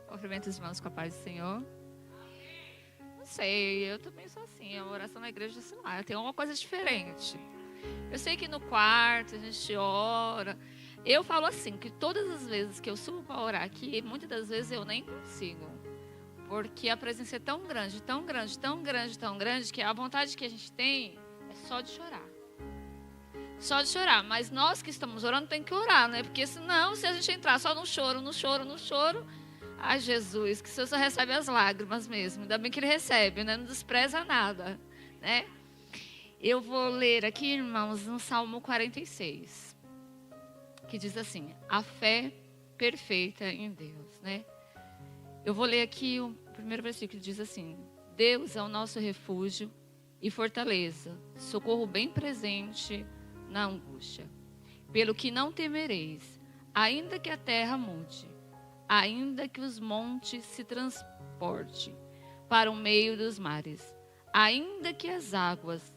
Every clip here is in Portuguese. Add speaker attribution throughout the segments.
Speaker 1: Cumprimento os irmãos com a paz do Senhor. Não sei, eu também sou assim. A oração na igreja, sei lá, tem uma coisa diferente. Eu sei que no quarto a gente ora. Eu falo assim, que todas as vezes que eu subo para orar aqui, muitas das vezes eu nem consigo. Porque a presença é tão grande, tão grande, tão grande, tão grande, que a vontade que a gente tem é só de chorar. Só de chorar. Mas nós que estamos orando tem que orar, né? Porque senão, se a gente entrar só no choro, no choro, no choro... Ai, Jesus, que o Senhor só recebe as lágrimas mesmo. Ainda bem que Ele recebe, né? Não despreza nada, né? Eu vou ler aqui, irmãos, no Salmo 46. Que diz assim, a fé perfeita em Deus, né? Eu vou ler aqui o primeiro versículo, que diz assim, Deus é o nosso refúgio e fortaleza, socorro bem presente na angústia. Pelo que não temereis, ainda que a terra mude, ainda que os montes se transportem para o meio dos mares, ainda que as águas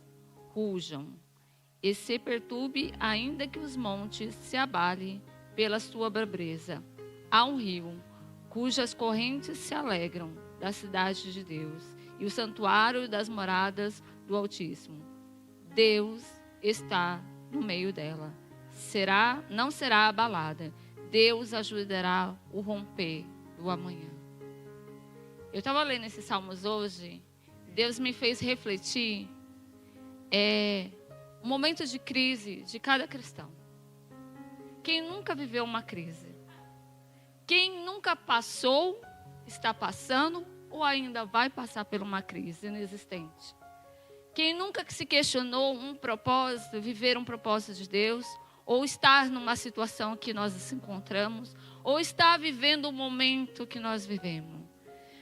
Speaker 1: rujam e se perturbe, ainda que os montes se abalem pela sua braveza. Há um rio, cujas correntes se alegram da cidade de Deus e o santuário das moradas do Altíssimo. Deus está no meio dela. Não será abalada. Deus ajudará o romper do amanhã. Eu estava lendo esses salmos hoje. Deus me fez refletir o momento de crise de cada cristão. Quem nunca viveu uma crise? Quem nunca passou, está passando ou ainda vai passar por uma crise inexistente? Quem nunca se questionou um propósito, viver um propósito de Deus, ou estar numa situação que nós nos encontramos, ou estar vivendo o momento que nós vivemos.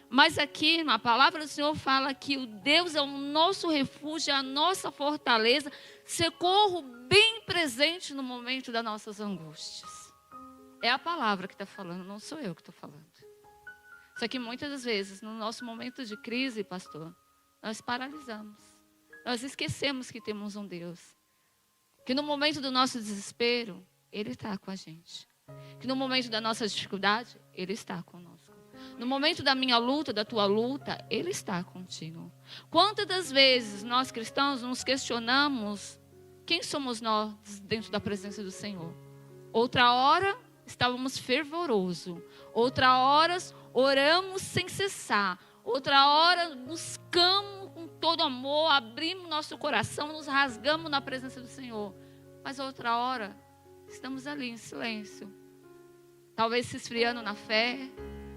Speaker 1: Mas aqui, a palavra do Senhor fala que o Deus é o nosso refúgio, a nossa fortaleza, socorro bem presente no momento das nossas angústias. É a palavra que está falando, não sou eu que estou falando. Só que muitas das vezes, no nosso momento de crise, pastor, nós paralisamos. Nós esquecemos que temos um Deus. Que no momento do nosso desespero, Ele está com a gente. Que no momento da nossa dificuldade, Ele está conosco. No momento da minha luta, da tua luta, Ele está contigo. Quantas das vezes nós cristãos nos questionamos quem somos nós dentro da presença do Senhor? Outra hora estávamos fervorosos. Outra hora oramos sem cessar. Outra hora buscamos com todo amor, abrimos nosso coração, nos rasgamos na presença do Senhor. Mas outra hora, estamos ali em silêncio. Talvez se esfriando na fé,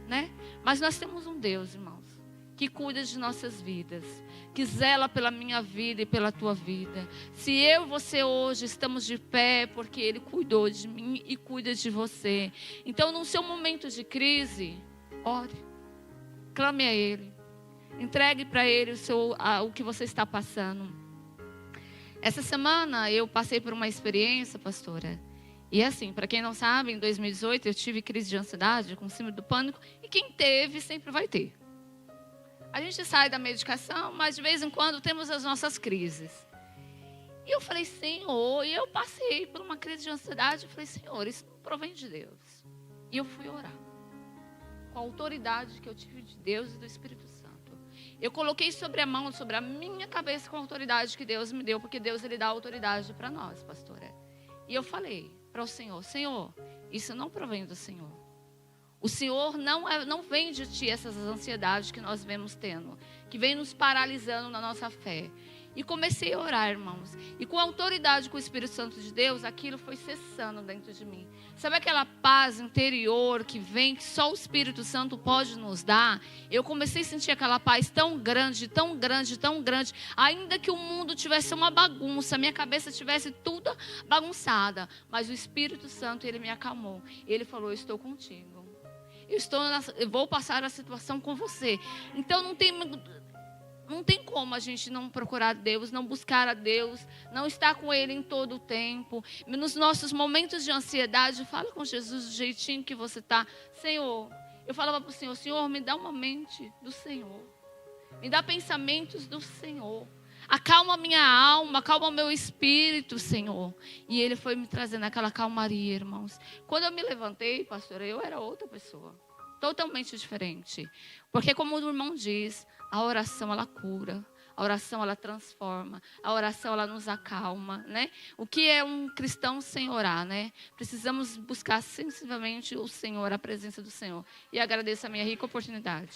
Speaker 1: né? Mas nós temos um Deus, irmãos, que cuida de nossas vidas, que zela pela minha vida e pela tua vida. Se eu e você hoje estamos de pé, porque Ele cuidou de mim e cuida de você. Então, no seu momento de crise, ore, clame a Ele. Entregue para Ele o que você está passando. Essa semana eu passei por uma experiência, pastora. E assim, para quem não sabe, em 2018 eu tive crise de ansiedade, com síndrome do pânico. E quem teve, sempre vai ter. A gente sai da medicação, mas de vez em quando temos as nossas crises. E eu falei, Senhor, e eu passei por uma crise de ansiedade. Eu falei, Senhor, isso não provém de Deus. E eu fui orar. Com a autoridade que eu tive de Deus e do Espírito Santo. Eu coloquei sobre a minha cabeça com a autoridade que Deus me deu, porque Deus Ele dá autoridade para nós, pastora. E eu falei para o Senhor, Senhor, isso não provém do Senhor. O Senhor não vem de ti essas ansiedades que nós vemos tendo, que vem nos paralisando na nossa fé. E comecei a orar, irmãos. E com a autoridade com o Espírito Santo de Deus, aquilo foi cessando dentro de mim. Sabe aquela paz interior que vem, que só o Espírito Santo pode nos dar? Eu comecei a sentir aquela paz tão grande, tão grande, tão grande. Ainda que o mundo tivesse uma bagunça, minha cabeça tivesse tudo bagunçada. Mas o Espírito Santo, Ele me acalmou. Ele falou, eu estou contigo. Eu vou passar a situação com você. Então não tem como a gente não procurar Deus, não buscar a Deus, não estar com Ele em todo o tempo. Nos nossos momentos de ansiedade, fala com Jesus do jeitinho que você está. Senhor, eu falava para o Senhor, Senhor, me dá uma mente do Senhor. Me dá pensamentos do Senhor. Acalma a minha alma, acalma o meu espírito, Senhor. E Ele foi me trazendo aquela calmaria, irmãos. Quando eu me levantei, pastor, eu era outra pessoa. Totalmente diferente. Porque como o irmão diz, a oração ela cura. A oração ela transforma. A oração ela nos acalma, né? O que é um cristão sem orar, né? Precisamos buscar sensivelmente o Senhor, a presença do Senhor. E agradeço a minha rica oportunidade.